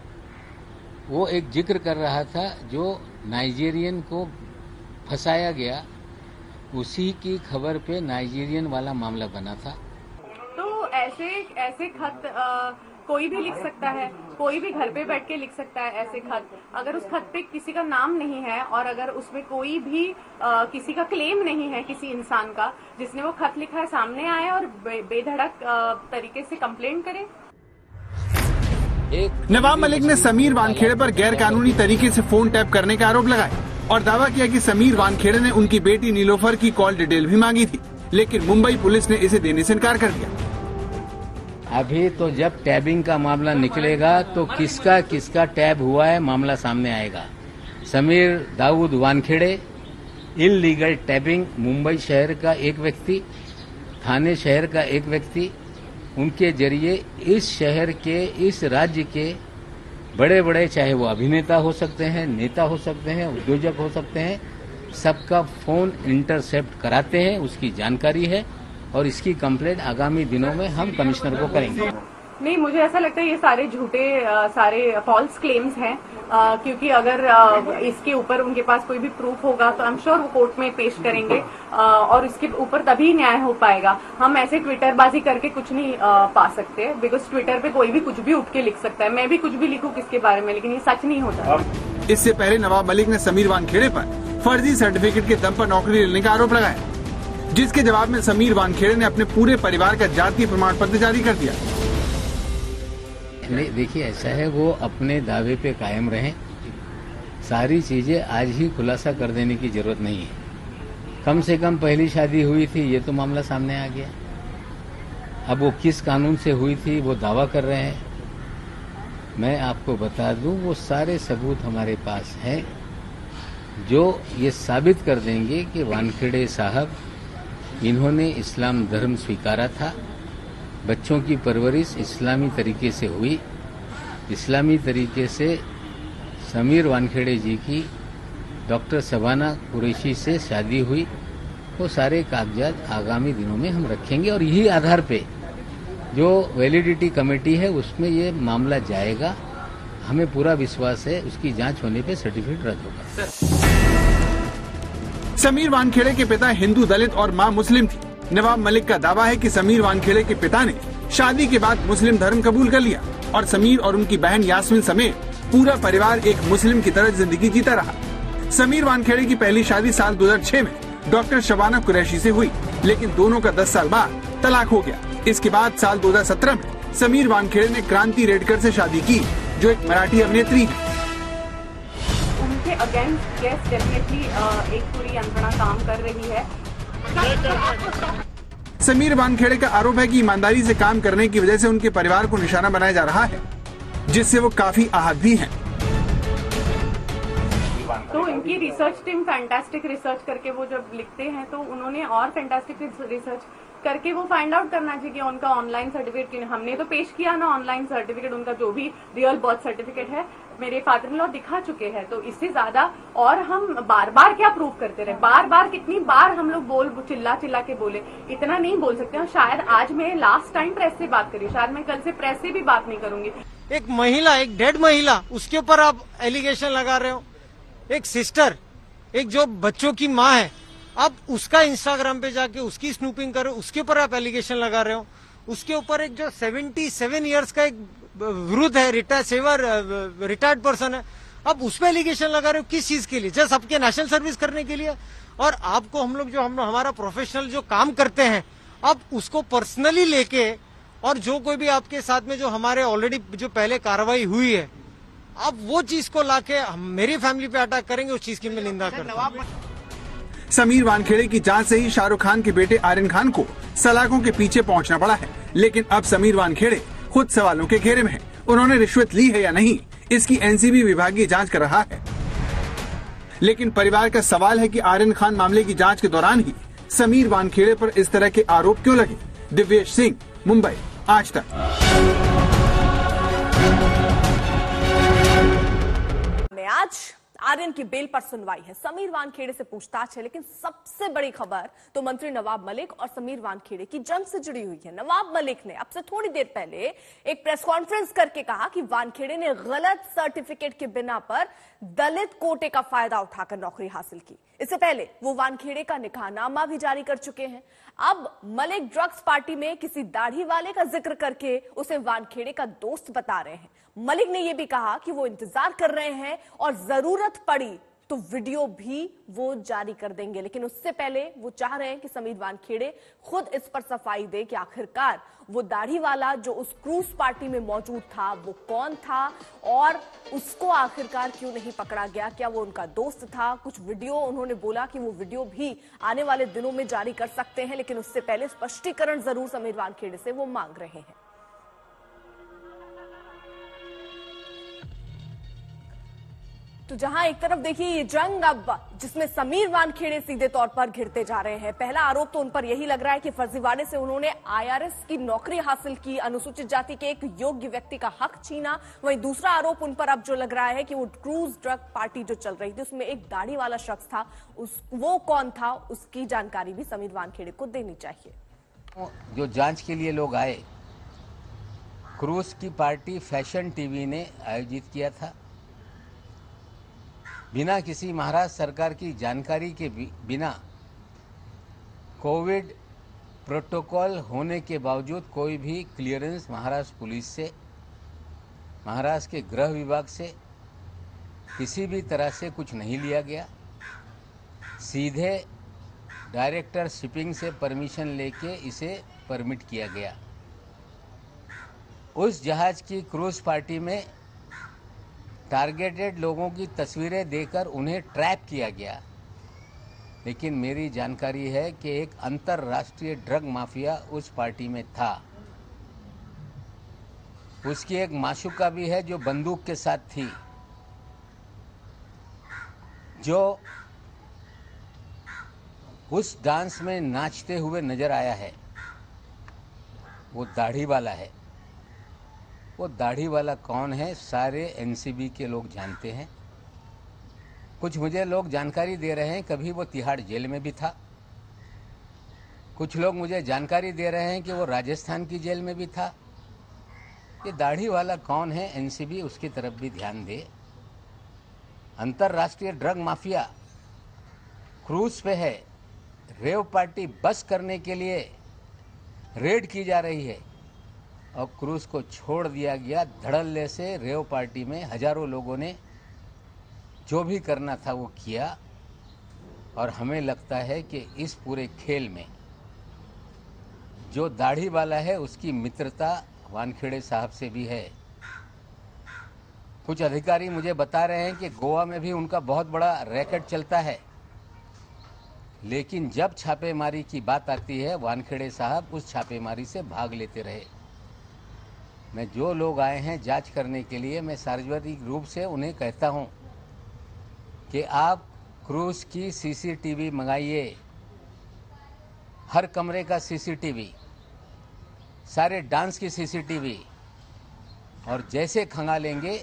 वो एक जिक्र कर रहा था जो नाइजीरियन को फंसाया गया, उसी की खबर पे नाइजीरियन वाला मामला बना था। तो ऐसे खत कोई भी लिख सकता है, कोई भी घर पे बैठ के लिख सकता है ऐसे खत। अगर उस खत पे किसी का नाम नहीं है और अगर उसमें कोई भी किसी का क्लेम नहीं है, किसी इंसान का जिसने वो खत लिखा है, सामने आए और बेधड़क तरीके से कंप्लेंट करे। नवाब मलिक ने समीर वानखेड़े पर गैर कानूनी तरीके से फोन टैप करने का आरोप लगाया और दावा किया कि समीर वानखेड़े ने उनकी बेटी नीलोफर की कॉल डिटेल भी मांगी थी, लेकिन मुंबई पुलिस ने इसे देने से इनकार कर दिया। अभी तो जब टैबिंग का मामला निकलेगा तो किसका किसका टैब हुआ है मामला सामने आएगा। समीर दाऊद वानखेड़े इल्लीगल टैबिंग, मुंबई शहर का एक व्यक्ति, थाने शहर का एक व्यक्ति, उनके जरिए इस शहर के, इस राज्य के बड़े बड़े, चाहे वो अभिनेता हो सकते हैं, नेता हो सकते हैं, उद्योजक हो सकते हैं, सबका फोन इंटरसेप्ट कराते हैं। उसकी जानकारी है और इसकी कंप्लेंट आगामी दिनों में हम कमिश्नर को करेंगे। नहीं, मुझे ऐसा लगता है ये सारे झूठे सारे फॉल्स क्लेम्स हैं, क्योंकि अगर इसके ऊपर उनके पास कोई भी प्रूफ होगा तो आई एम श्योर वो कोर्ट में पेश करेंगे और इसके ऊपर तभी न्याय हो पाएगा। हम ऐसे ट्विटरबाजी करके कुछ नहीं पा सकते, बिकॉज ट्विटर पे कोई भी कुछ भी उठ के लिख सकता है। मैं भी कुछ भी लिखूं किसके बारे में, लेकिन ये सच नहीं होता। इससे पहले नवाब मलिक ने समीर वानखेड़े पर फर्जी सर्टिफिकेट के दम पर नौकरी लेने का आरोप लगाया, जिसके जवाब में समीर वानखेड़े ने अपने पूरे परिवार का जातीय प्रमाण पत्र जारी कर दिया। नहीं, देखिए ऐसा है, वो अपने दावे पे कायम रहें। सारी चीजें आज ही खुलासा कर देने की जरूरत नहीं है। कम से कम पहली शादी हुई थी, ये तो मामला सामने आ गया। अब वो किस कानून से हुई थी वो दावा कर रहे हैं। मैं आपको बता दूं, वो सारे सबूत हमारे पास हैं जो ये साबित कर देंगे कि वानखेड़े साहब इन्होंने इस्लाम धर्म स्वीकारा था, बच्चों की परवरिश इस्लामी तरीके से हुई, इस्लामी तरीके से समीर वानखेड़े जी की डॉक्टर शबाना कुरैशी से शादी हुई। वो सारे कागजात आगामी दिनों में हम रखेंगे और यही आधार पे जो वैलिडिटी कमेटी है उसमें ये मामला जाएगा। हमें पूरा विश्वास है उसकी जांच होने पे सर्टिफिकेट रद्द होगा। समीर वानखेड़े के पिता हिंदू दलित और मां मुस्लिम थी। नवाब मलिक का दावा है कि समीर वानखेड़े के पिता ने शादी के बाद मुस्लिम धर्म कबूल कर लिया और समीर और उनकी बहन यास्मीन समेत पूरा परिवार एक मुस्लिम की तरह जिंदगी जीता रहा। समीर वानखेड़े की पहली शादी साल 2006 में डॉक्टर शबाना कुरैशी से हुई, लेकिन दोनों का 10 साल बाद तलाक हो गया। इसके बाद साल 2017 में समीर वानखेड़े ने क्रांति रेडकर से शादी की, जो एक मराठी अभिनेत्री है। उनके अगेंस्ट यस डेफिनेटली एक पूरी यंत्रणा काम कर रही है। समीर वानखेड़े का आरोप है कि ईमानदारी से काम करने की वजह से उनके परिवार को निशाना बनाया जा रहा है, जिससे वो काफी आहत भी हैं। तो इनकी रिसर्च टीम फैंटास्टिक रिसर्च करके वो जब लिखते हैं तो उन्होंने और फैंटास्टिक रिसर्च करके वो फाइंड आउट करना चाहिए कि उनका ऑनलाइन सर्टिफिकेट, हमने तो पेश किया ना ऑनलाइन सर्टिफिकेट, उनका जो भी रियल बर्थ सर्टिफिकेट है मेरे फादर इन लॉ दिखा चुके हैं। तो इससे ज्यादा और हम बार बार क्या प्रूव करते रहे, बार बार कितनी बार हम लोग चिल्ला चिल्ला के बोले, इतना नहीं बोल सकते। और शायद आज मैं लास्ट टाइम प्रेस से बात करी, शायद मैं कल से प्रेस से भी बात नहीं करूंगी। एक महिला, एक डेड महिला, उसके ऊपर आप एलिगेशन लगा रहे हो। एक सिस्टर, एक जो बच्चों की माँ है, आप उसका इंस्टाग्राम पे जाके उसकी स्नूपिंग करो, उसके ऊपर आप एलिगेशन लगा रहे हो। उसके ऊपर एक जो 77 इयर्स का एक वृद्ध है, रिटायर्ड पर्सन है, आप उस पर एलिगेशन लगा रहे हो। किस चीज के लिए? जस्ट आपके नेशनल सर्विस करने के लिए। और आपको हम लोग हमारा प्रोफेशनल जो काम करते हैं, आप उसको पर्सनली लेके, और जो कोई भी आपके साथ में जो हमारे ऑलरेडी जो पहले कार्रवाई हुई है, आप वो चीज को लाके मेरी फैमिली पे अटैक करेंगे, उस चीज की मैं निंदा करता हूं। समीर वानखेड़े की जांच से ही शाहरुख खान के बेटे आर्यन खान को सलाखों के पीछे पहुंचना पड़ा है, लेकिन अब समीर वानखेड़े खुद सवालों के घेरे में है। उन्होंने रिश्वत ली है या नहीं, इसकी एनसीबी विभागीय जांच कर रहा है। लेकिन परिवार का सवाल है कि आर्यन खान मामले की जांच के दौरान ही समीर वानखेड़े पर इस तरह के आरोप क्यों लगे। दिव्येश सिंह, मुंबई, आज तक। आज आर्यन की बेल पर सुनवाई है, समीर वानखेड़े से पूछताछ है, लेकिन सबसे बड़ी खबर तो मंत्री नवाब मलिक और समीर वानखेड़े की जंग से जुड़ी हुई है। नवाब मलिक ने अब से थोड़ी देर पहले एक प्रेस कॉन्फ्रेंस करके कहा कि वानखेड़े ने गलत सर्टिफिकेट के बिना पर दलित कोटे का फायदा उठाकर नौकरी हासिल की। इससे पहले वो वानखेड़े का निकाहनामा भी जारी कर चुके हैं। अब मलिक ड्रग्स पार्टी में किसी दाढ़ी वाले का जिक्र करके उसे वानखेड़े का दोस्त बता रहे हैं। मलिक ने यह भी कहा कि वो इंतजार कर रहे हैं और जरूरत पड़ी तो वीडियो भी वो जारी कर देंगे, लेकिन उससे पहले वो चाह रहे हैं कि समीर वानखेड़े खुद इस पर सफाई दे कि आखिरकार वो दाढ़ी वाला जो उस क्रूज पार्टी में मौजूद था वो कौन था और उसको आखिरकार क्यों नहीं पकड़ा गया, क्या वो उनका दोस्त था। कुछ वीडियो उन्होंने बोला कि वो वीडियो भी आने वाले दिनों में जारी कर सकते हैं, लेकिन उससे पहले स्पष्टीकरण जरूर समीर वानखेड़े से वो मांग रहे हैं। तो जहां एक तरफ देखिए ये जंग अब जिसमें समीर वानखेड़े सीधे तौर पर घिरते जा रहे हैं। पहला आरोप तो उन पर यही लग रहा है कि फर्जीवाड़े से उन्होंने आईआरएस की नौकरी हासिल की, अनुसूचित जाति के एक योग्य व्यक्ति का हक छीना। वहीं दूसरा आरोप उन पर अब जो लग रहा है कि वो क्रूज ड्रग पार्टी जो चल रही थी उसमें एक दाढ़ी वाला शख्स था, वो कौन था उसकी जानकारी भी समीर वानखेड़े को देनी चाहिए। जो जांच के लिए लोग आए, क्रूज की पार्टी फैशन टीवी ने आयोजित किया था। बिना किसी महाराष्ट्र सरकार की जानकारी के बिना कोविड प्रोटोकॉल होने के बावजूद कोई भी क्लियरेंस महाराष्ट्र पुलिस से, महाराष्ट्र के गृह विभाग से किसी भी तरह से कुछ नहीं लिया गया। सीधे डायरेक्टर शिपिंग से परमिशन लेके इसे परमिट किया गया। उस जहाज की क्रूज पार्टी में टारगेटेड लोगों की तस्वीरें देकर उन्हें ट्रैप किया गया। लेकिन मेरी जानकारी है कि एक अंतर्राष्ट्रीय ड्रग माफिया उस पार्टी में था। उसकी एक माशूका भी है जो बंदूक के साथ थी, जो उस डांस में नाचते हुए नजर आया है। वो दाढ़ी वाला है। वो दाढ़ी वाला कौन है, सारे एनसीबी के लोग जानते हैं। कुछ मुझे लोग जानकारी दे रहे हैं कभी वो तिहाड़ जेल में भी था। कुछ लोग मुझे जानकारी दे रहे हैं कि वो राजस्थान की जेल में भी था। ये दाढ़ी वाला कौन है, एनसीबी उसकी तरफ भी ध्यान दे। अंतर्राष्ट्रीय ड्रग माफिया क्रूज पे है। रेव पार्टी बस करने के लिए रेड की जा रही है और क्रूज को छोड़ दिया गया। धड़ल्ले से रेव पार्टी में हजारों लोगों ने जो भी करना था वो किया। और हमें लगता है कि इस पूरे खेल में जो दाढ़ी वाला है उसकी मित्रता वानखेड़े साहब से भी है। कुछ अधिकारी मुझे बता रहे हैं कि गोवा में भी उनका बहुत बड़ा रैकेट चलता है। लेकिन जब छापेमारी की बात आती है वानखेड़े साहब उस छापेमारी से भाग लेते रहे। मैं जो लोग आए हैं जांच करने के लिए, मैं सार्वजनिक रूप से उन्हें कहता हूं कि आप क्रूज की सीसीटीवी मंगाइए, हर कमरे का सीसीटीवी, सारे डांस की सीसीटीवी, और जैसे खंगालेंगे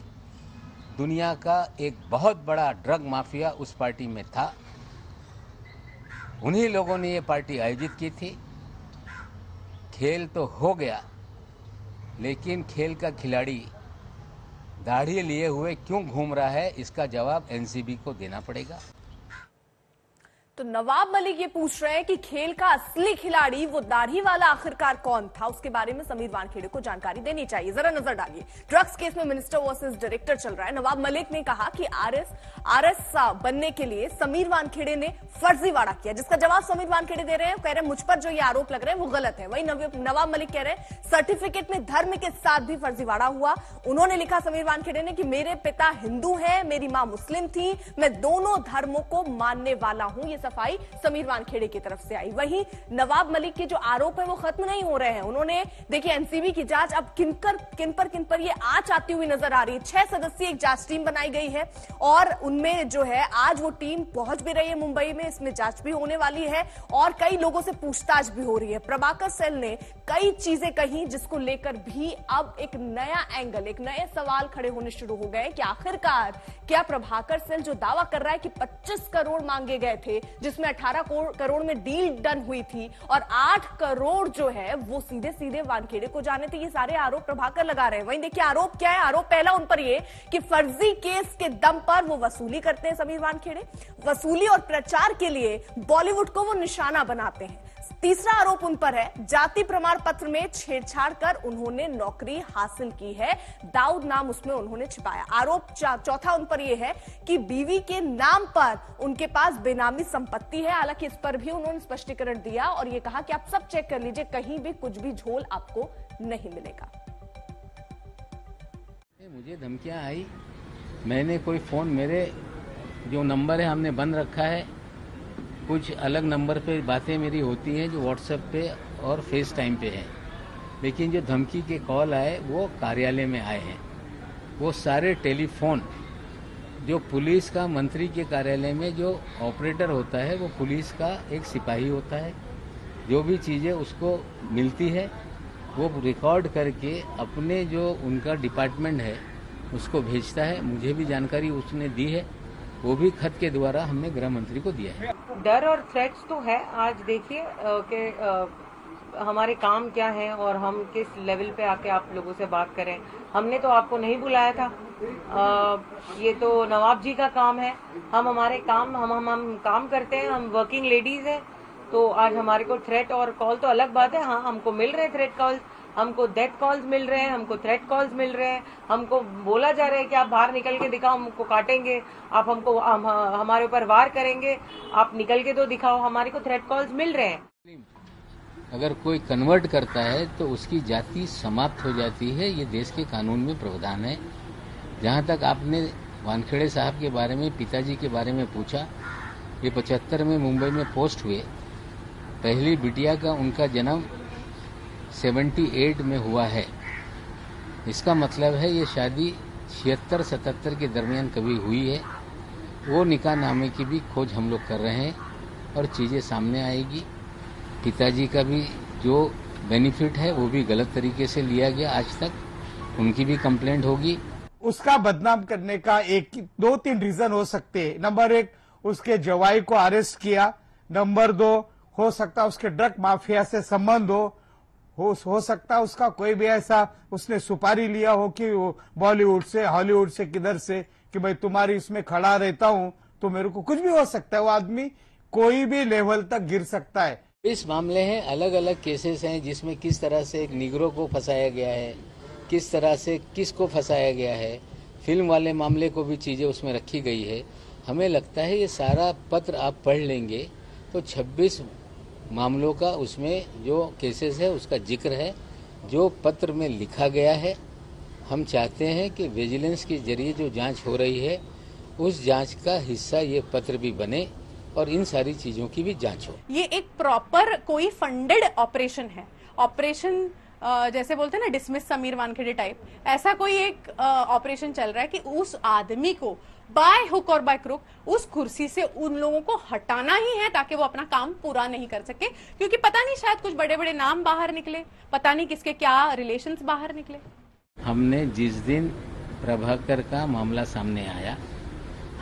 दुनिया का एक बहुत बड़ा ड्रग माफिया उस पार्टी में था। उन्हीं लोगों ने ये पार्टी आयोजित की थी। खेल तो हो गया, लेकिन खेल का खिलाड़ी दाढ़ी लिए हुए क्यों घूम रहा है, इसका जवाब एनसीबी को देना पड़ेगा। तो नवाब मलिक ये पूछ रहे हैं कि खेल का असली खिलाड़ी वो दाढ़ी वाला आखिरकार कौन था, उसके बारे में समीर वानखेड़े को जानकारी देनी चाहिए। जरा नजर डालिए। ड्रग्स केस में मिनिस्टर वर्सेस डायरेक्टर चल रहा है। नवाब मलिक ने कहा कि आरएस बनने के लिए समीर वानखेड़े ने फर्जीवाड़ा किया, जिसका जवाब समीर वानखेड़े दे रहे हैं। कह रहे हैं मुझ पर जो ये आरोप लग रहे हैं वो गलत है। वहीं नवाब मलिक कह रहे हैं सर्टिफिकेट में धर्म के साथ भी फर्जीवाड़ा हुआ। उन्होंने लिखा समीर वानखेड़े ने कि मेरे पिता हिंदू है, मेरी मां मुस्लिम थी, मैं दोनों धर्मों को मानने वाला हूं। ये सफाई समीर वानखेड़े की तरफ से आई। वहीं नवाब मलिक के जो आरोप है वो खत्म नहीं हो रहे हैं। उन्होंने देखिए एनसीबी की जांच अब किन पर ये आंच आती हुई नजर आ रही है। 6 सदस्यीय एक जांच टीम बनाई गई है और उनमें जो है आज वो टीम पहुंच भी रही है मुंबई में। इसमें जांच भी होने वाली है और कई लोगों से पूछताछ भी हो रही है। प्रभाकर सेल ने कई चीजें कही जिसको लेकर भी अब एक नया एंगल, एक नए सवाल खड़े होने शुरू हो गए कि आखिरकार क्या प्रभाकर सेल जो दावा कर रहा है कि 25 करोड़ मांगे गए थे, जिसमें 18 करोड़ में डील डन हुई थी और 8 करोड़ जो है वो सीधे सीधे वानखेड़े को जाने थे। ये सारे आरोप प्रभाकर लगा रहे हैं। वहीं देखिए आरोप क्या है। आरोप पहला उन पर ये कि फर्जी केस के दम पर वो वसूली करते हैं। समीर वानखेड़े वसूली और प्रचार के लिए बॉलीवुड को वो निशाना बनाते हैं। तीसरा आरोप उन पर है जाति प्रमाण पत्र में छेड़छाड़ कर उन्होंने नौकरी हासिल की है। दाऊद नाम उसमें उन्होंने छिपाया। आरोप चौथा उन पर यह है कि बीवी के नाम पर उनके पास बेनामी संपत्ति है। हालांकि इस पर भी उन्होंने स्पष्टीकरण दिया और यह कहा कि आप सब चेक कर लीजिए, कहीं भी कुछ भी झोल आपको नहीं मिलेगा। मुझे धमकियां आई, मैंने कोई फोन, मेरे जो नंबर है हमने बंद रखा है। कुछ अलग नंबर पे बातें मेरी होती हैं जो व्हाट्सएप पे और फेस टाइम पे है। लेकिन जो धमकी के कॉल आए वो कार्यालय में आए हैं। वो सारे टेलीफोन जो पुलिस का मंत्री के कार्यालय में जो ऑपरेटर होता है वो पुलिस का एक सिपाही होता है। जो भी चीज़ें उसको मिलती है वो रिकॉर्ड करके अपने जो उनका डिपार्टमेंट है उसको भेजता है। मुझे भी जानकारी उसने दी है, वो भी खत के द्वारा हमने गृह मंत्री को दिया है। डर और थ्रेट्स तो है। आज देखिए कि हमारे काम क्या है और हम किस लेवल पे आके आप लोगों से बात करें। हमने तो आपको नहीं बुलाया था, ये तो नवाब जी का काम है। हम हमारे काम हम काम करते हैं, हम वर्किंग लेडीज हैं। तो आज हमारे को थ्रेट और कॉल तो अलग बात है। हाँ, हमको मिल रहे हैं थ्रेट कॉल्स, हमको डेथ कॉल्स मिल रहे हैं, हमको थ्रेट कॉल्स मिल रहे हैं, हमको बोला जा रहा है कि आप बाहर निकल के दिखाओ, हमको काटेंगे, आप हमको हमारे ऊपर वार करेंगे, आप निकल के तो दिखाओ। हमारे को थ्रेट कॉल्स मिल रहे हैं। अगर कोई कन्वर्ट करता है तो उसकी जाति समाप्त हो जाती है, ये देश के कानून में प्रावधान है। जहाँ तक आपने वानखेड़े साहब के बारे में, पिताजी के बारे में पूछा, ये 75 में मुंबई में पोस्ट हुए। पहली बिटिया का उनका जन्म 78 में हुआ है। इसका मतलब है ये शादी 76-77 के दरमियान कभी हुई है। वो निकाह नामे की भी खोज हम लोग कर रहे हैं और चीज़ें सामने आएगी। पिताजी का भी जो बेनिफिट है वो भी गलत तरीके से लिया गया आज तक, उनकी भी कंप्लेंट होगी। उसका बदनाम करने का 2-3 रीजन हो सकते हैं। नंबर 1, उसके जवाई को अरेस्ट किया। नंबर 2, हो सकता उसके ड्रग माफिया से संबंध हो सकता उसका कोई भी ऐसा उसने सुपारी लिया हो कि बॉलीवुड से, हॉलीवुड से, किधर से, कि भाई तुम्हारी इसमें खड़ा रहता हूं तो मेरे को कुछ भी हो सकता है। वो आदमी कोई भी लेवल तक गिर सकता है। इस मामले हैं, अलग अलग केसेस हैं जिसमें किस तरह से एक निगरो को फंसाया गया है, किस तरह से किसको फंसाया गया है। फिल्म वाले मामले को भी चीजें उसमें रखी गई है। हमें लगता है ये सारा पत्र आप पढ़ लेंगे तो 26 मामलों का उसमें जो केसेस है उसका जिक्र है, जो पत्र में लिखा गया है। हम चाहते हैं कि विजिलेंस के जरिए जो जांच हो रही है उस जांच का हिस्सा ये पत्र भी बने और इन सारी चीजों की भी जांच हो। ये एक प्रॉपर कोई फंडेड ऑपरेशन है। ऑपरेशन जैसे बोलते हैं ना डिसमिस समीर वानखेड़े टाइप, ऐसा कोई एक ऑपरेशन चल रहा है कि उस आदमी को बाय हुक और बाय क्रुक उस कुर्सी से उन लोगों को हटाना ही है ताकि वो अपना काम पूरा नहीं कर सके। क्योंकि पता नहीं, शायद कुछ बड़े बड़े नाम बाहर निकले, पता नहीं किसके क्या रिलेशंस बाहर निकले। हमने जिस दिन प्रभाकर का मामला सामने आया,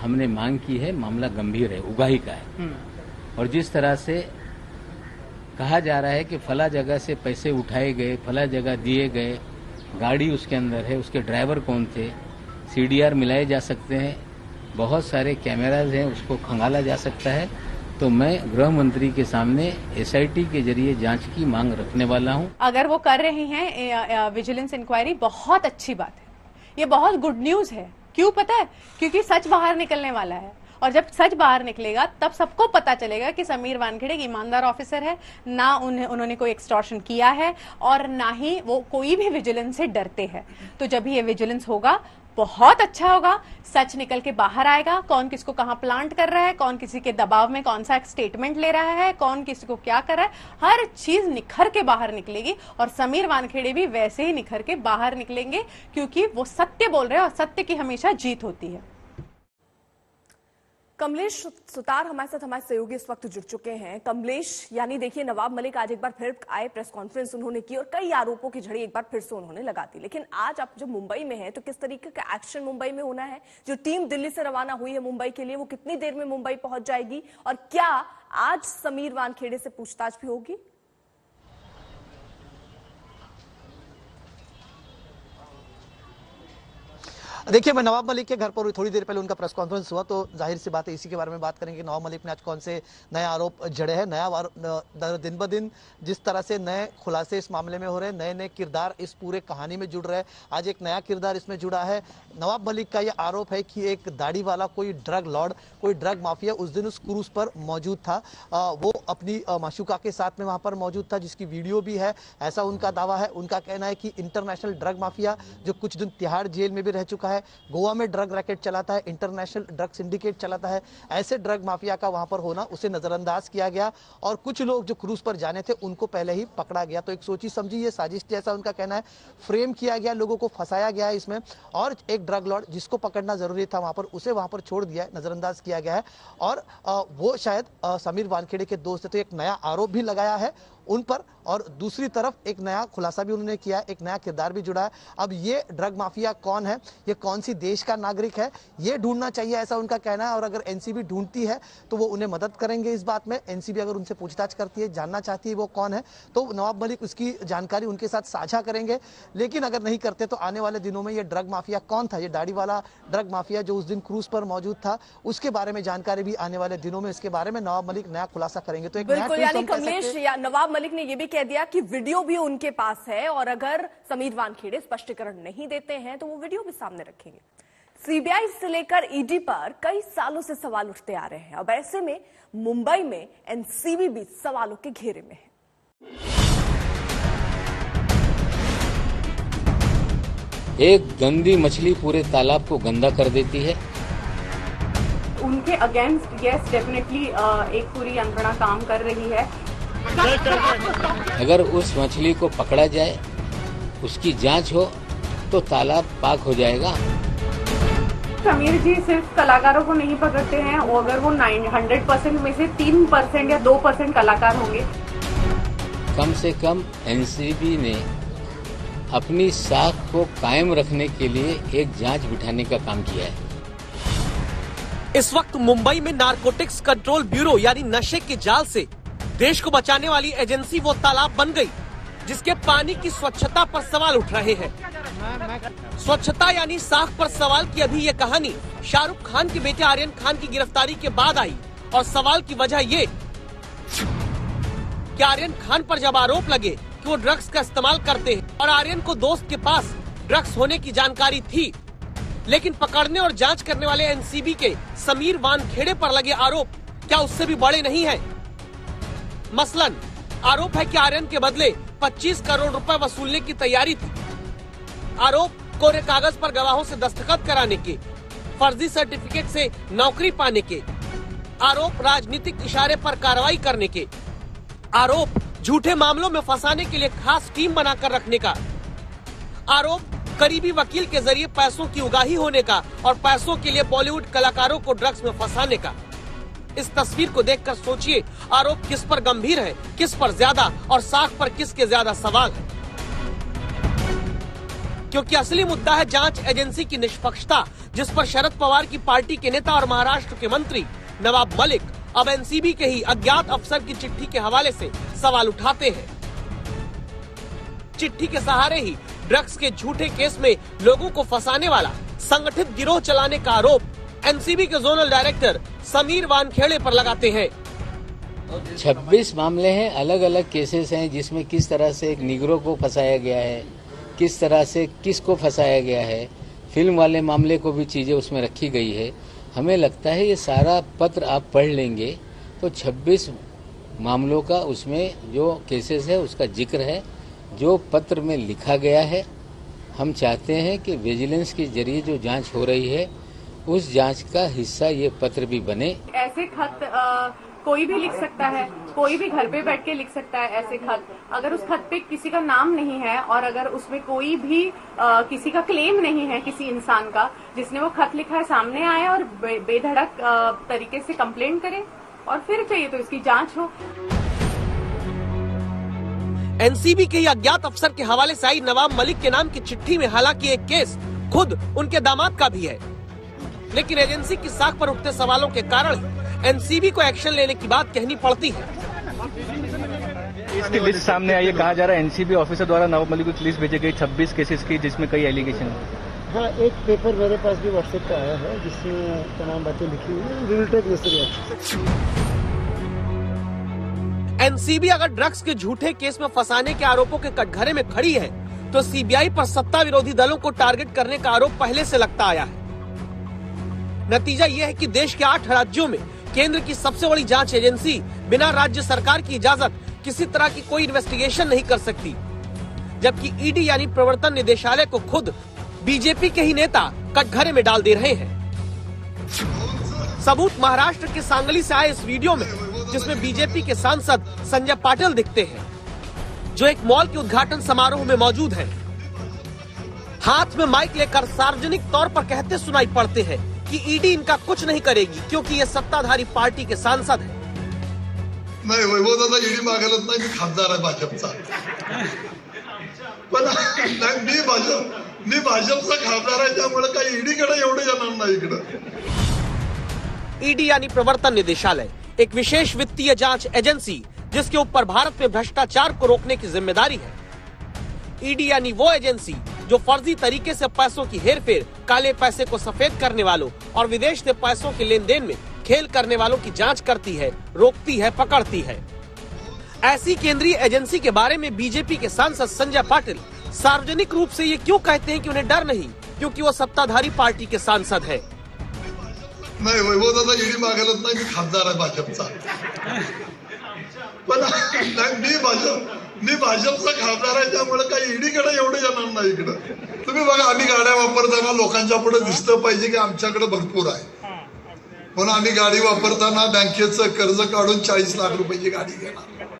हमने मांग की है, मामला गंभीर है, उगाही का है। और जिस तरह से कहा जा रहा है कि फला जगह से पैसे उठाए गए, फला जगह दिए गए, गाड़ी उसके अंदर है, उसके ड्राइवर कौन थे, CDR मिलाए जा सकते हैं, बहुत सारे कैमराज हैं, उसको खंगाला जा सकता है। तो मैं गृह मंत्री के सामने SIT के जरिए जांच की मांग रखने वाला हूं। अगर वो कर रहे हैं विजिलेंस इंक्वायरी, बहुत अच्छी बात है, ये बहुत गुड न्यूज है। क्यों पता है? क्योंकि सच बाहर निकलने वाला है और जब सच बाहर निकलेगा तब सबको पता चलेगा कि समीर वानखेड़े एक ईमानदार ऑफिसर है, ना उन्होंने कोई एक्सटॉर्शन किया है और ना ही वो कोई भी विजिलेंस से डरते हैं। तो जब ये विजिलेंस होगा बहुत अच्छा होगा, सच निकल के बाहर आएगा, कौन किसको कहां प्लांट कर रहा है, कौन किसी के दबाव में कौन सा एक स्टेटमेंट ले रहा है, कौन किसी को क्या कर रहा है, हर चीज निखर के बाहर निकलेगी। और समीर वानखेड़े भी वैसे ही निखर के बाहर निकलेंगे क्योंकि वो सत्य बोल रहे हैं और सत्य की हमेशा जीत होती है। कमलेश सुतार हमारे साथ, हमारे सहयोगी इस वक्त जुड़ चुके हैं। कमलेश, यानी देखिए नवाब मलिक आज एक बार फिर आए, प्रेस कॉन्फ्रेंस उन्होंने की और कई आरोपों की झड़ी एक बार फिर से उन्होंने लगा दी। लेकिन आज आप जो मुंबई में हैं तो किस तरीके का एक्शन मुंबई में होना है? जो टीम दिल्ली से रवाना हुई है मुंबई के लिए, वो कितनी देर में मुंबई पहुंच जाएगी और क्या आज समीर वानखेड़े से पूछताछ भी होगी? देखिए, मैं नवाब मलिक के घर पर थोड़ी देर पहले उनका प्रेस कॉन्फ्रेंस हुआ तो जाहिर सी बात है इसी के बारे में बात करेंगे। नवाब मलिक ने आज कौन से नए आरोप जड़े हैं, दिन ब दिन जिस तरह से नए खुलासे इस मामले में हो रहे हैं, नए नए किरदार इस पूरे कहानी में जुड़ रहे हैं। आज एक नया किरदार इसमें जुड़ा है। नवाब मलिक का यह आरोप है कि एक दाढ़ी वाला कोई ड्रग लॉर्ड, कोई ड्रग माफिया उस दिन उस क्रूज पर मौजूद था। वो अपनी माशूका के साथ में वहां पर मौजूद था, जिसकी वीडियो भी है, ऐसा उनका दावा है। उनका कहना है कि इंटरनेशनल ड्रग माफिया जो कुछ दिन तिहाड़ जेल में भी रह चुका है, गोवा में ड्रग रैकेट चलाता है, इंटरनेशनल ड्रग सिंडिकेट चलाता है, ऐसे ड्रग माफिया का वहां पर होना उसे नजरअंदाज किया गया और कुछ लोग जो क्रूज पर जाने थे उनको पहले ही पकड़ा गया। तो एक सोची समझी ये साजिश जैसा उनका कहना है, फ्रेम किया गया, लोगों को फंसाया गया है इसमें और एक ड्रग लॉर्ड जिसको पकड़ना जरूरी था वहां पर उसे वहां पर छोड़ दिया है, नजरअंदाज किया गया है और वो शायद समीर वानखेड़े के दोस्त थे। तो एक नया आरोप भी लगाया है उन पर, और दूसरी तरफ एक नया खुलासा भी उन्होंने किया, एक नया किरदार भी जुड़ा है। अब ये ड्रग माफिया कौन है, ये कौन सी देश का नागरिक है, ये ढूंढना चाहिए, ऐसा उनका कहना है। और अगर एनसीबी ढूंढती है तो वो उन्हें मदद करेंगे इस बात में। एनसीबी अगर उनसे पूछताछ करती है, जानना चाहती है वो कौन है, तो नवाब मलिक उसकी जानकारी उनके साथ साझा करेंगे। लेकिन अगर नहीं करते तो आने वाले दिनों में ये ड्रग माफिया कौन था, ये दाढ़ी वाला ड्रग माफिया जो उस दिन क्रूज पर मौजूद था, उसके बारे में जानकारी भी आने वाले दिनों में इसके बारे में नवाब मलिक नया खुलासा करेंगे। तो एक बिल्कुल, यानी कमलेश या नवाब मलिक ने यह भी कह दिया कि वीडियो भी उनके पास है और अगर समीर वानखेड़े स्पष्टीकरण नहीं देते हैं तो वो वीडियो भी सामने रखेंगे। सीबीआई से लेकर ईडी पर कई सालों से सवाल उठते आ रहे हैं। अब ऐसे में मुंबई में एनसीबी भी सवालों के घेरे में है। एक गंदी मछली पूरे तालाब को गंदा कर देती है। उनके अगेंस्ट यस डेफिनेटली एक पूरी यंत्रणा काम कर रही है। अगर उस मछली को पकड़ा जाए, उसकी जांच हो तो तालाब पाक हो जाएगा। समीर जी सिर्फ कलाकारों को नहीं पकड़ते हैं, और अगर वो 100% में से 3% या 2% कलाकार होंगे। कम से कम एनसीबी ने अपनी साख को कायम रखने के लिए एक जांच बिठाने का काम किया है। इस वक्त मुंबई में नारकोटिक्स कंट्रोल ब्यूरो यानी नशे के जाल से देश को बचाने वाली एजेंसी वो तालाब बन गई जिसके पानी की स्वच्छता पर सवाल उठ रहे हैं। स्वच्छता यानी साख पर सवाल की अभी ये कहानी शाहरुख खान के बेटे आर्यन खान की गिरफ्तारी के बाद आई, और सवाल की वजह ये कि आर्यन खान पर जब आरोप लगे कि वो ड्रग्स का इस्तेमाल करते हैं और आर्यन को दोस्त के पास ड्रग्स होने की जानकारी थी, लेकिन पकड़ने और जांच करने वाले एनसीबी के समीर वानखेड़े पर लगे आरोप क्या उससे भी बड़े नहीं हैं? मसलन आरोप है कि आर्यन के बदले 25 करोड़ रुपए वसूलने की तैयारी थी। आरोप कोरे कागज पर गवाहों से दस्तखत कराने के, फर्जी सर्टिफिकेट से नौकरी पाने के, आरोप राजनीतिक इशारे पर कार्रवाई करने के, आरोप झूठे मामलों में फंसाने के लिए खास टीम बनाकर रखने का, आरोप करीबी वकील के जरिए पैसों की उगाही होने का और पैसों के लिए बॉलीवुड कलाकारों को ड्रग्स में फंसाने का। इस तस्वीर को देखकर सोचिए आरोप किस पर गंभीर है, किस पर ज्यादा, और साख पर किसके ज्यादा सवाल है। क्योंकि असली मुद्दा है जांच एजेंसी की निष्पक्षता, जिस पर शरद पवार की पार्टी के नेता और महाराष्ट्र के मंत्री नवाब मलिक अब एनसीबी के ही अज्ञात अफसर की चिट्ठी के हवाले से सवाल उठाते हैं। चिट्ठी के सहारे ही ड्रग्स के झूठे केस में लोगों को फंसाने वाला संगठित गिरोह चलाने का आरोप एनसीबी के जोनल डायरेक्टर समीर वानखेड़े पर लगाते हैं। 26 मामले हैं, अलग अलग केसेस हैं, जिसमें किस तरह से एक निगरो को फंसाया गया है, किस तरह से किसको फंसाया गया है, फिल्म वाले मामले को भी चीजें उसमें रखी गई है। हमें लगता है ये सारा पत्र आप पढ़ लेंगे तो 26 मामलों का उसमें जो केसेस है उसका जिक्र है, जो पत्र में लिखा गया है। हम चाहते हैं कि विजिलेंस के जरिए जो जांच हो रही है उस जांच का हिस्सा ये पत्र भी बने। ऐसे खत कोई भी लिख सकता है, कोई भी घर पे बैठ के लिख सकता है ऐसे खत। अगर उस खत पे किसी का नाम नहीं है और अगर उसमें कोई भी किसी का क्लेम नहीं है, किसी इंसान का जिसने वो खत लिखा है, सामने आए और बेधड़क तरीके से कंप्लेंट करे और फिर चाहिए तो इसकी जांच हो। एनसीबी के अज्ञात अफसर के हवाले से आई नवाब मलिक के नाम की चिट्ठी में हालांकि एक केस खुद उनके दामाद का भी है, लेकिन एजेंसी की साख पर उठते सवालों के कारण एनसीबी को एक्शन लेने की बात कहनी पड़ती है। इसकी लिस्ट सामने आई है, कहा जा रहा है एनसीबी ऑफिसर द्वारा नवाब मलिक को लिस्ट भेजी गई 26 केसेस की, जिसमें कई एलिगेशन है। हाँ, एक पेपर मेरे पास भी व्हाट्सएप पे आया है जिसमें तमाम बातें लिखी हुई है। We will take necessary action. NCB अगर ड्रग्स के झूठे केस में फंसाने के आरोपों के कटघरे में खड़ी है तो सीबीआई पर सत्ता विरोधी दलों को टारगेट करने का आरोप पहले से लगता आया है। नतीजा यह है कि देश के 8 राज्यों में केंद्र की सबसे बड़ी जांच एजेंसी बिना राज्य सरकार की इजाजत किसी तरह की कोई इन्वेस्टिगेशन नहीं कर सकती, जबकि ईडी यानी प्रवर्तन निदेशालय को खुद बीजेपी के ही नेता कटघरे में डाल दे रहे हैं। सबूत महाराष्ट्र के सांगली से आए इस वीडियो में, जिसमें बीजेपी के सांसद संजय पाटिल दिखते हैं, जो एक मॉल के उद्घाटन समारोह में मौजूद हैं। हाथ में माइक लेकर सार्वजनिक तौर पर कहते सुनाई पड़ते हैं कि ईडी इनका कुछ नहीं करेगी क्योंकि ये सत्ताधारी पार्टी के सांसद हैं। नाही वैभवदादा ईडी मागायलाच नाही, मी खासदार आहे भाजपचा. पण मी भाजपचा खासदार आहे, त्यामुळे काही ईडीकडे एवढे येणार नाही. इकडं ईडी यानी प्रवर्तन निदेशालय एक विशेष वित्तीय जांच एजेंसी जिसके ऊपर भारत में भ्रष्टाचार को रोकने की जिम्मेदारी है. ईडी यानी वो एजेंसी जो फर्जी तरीके से पैसों की हेरफेर, काले पैसे को सफेद करने वालों और विदेश से पैसों के लेन देन में खेल करने वालों की जांच करती है, रोकती है, पकड़ती है. ऐसी केंद्रीय एजेंसी के बारे में बीजेपी के सांसद संजय पाटिल सार्वजनिक रूप से ये क्यों कहते हैं कि उन्हें डर नहीं, क्योंकि वो सत्ताधारी पार्टी के सांसद है. नाही वैभवदादा ईडी मागायलाच नाही, मी खासदार आहे भाजपचा. पण मी भाजपचा खासदार आहे, त्यामुळे काही ईडीकडे एवढे येणार नाही. इकडं तुम्ही बघा, आम्ही गाड्या वापरताना लोकांच्या पुढे दिसलं पाहिजे की आमच्याकडे भरपूर आहे, म्हणून आम्ही गाडी वापरताना बँकेचं कर्ज काढून 40 लाख रुपयाची गाडी घेणार.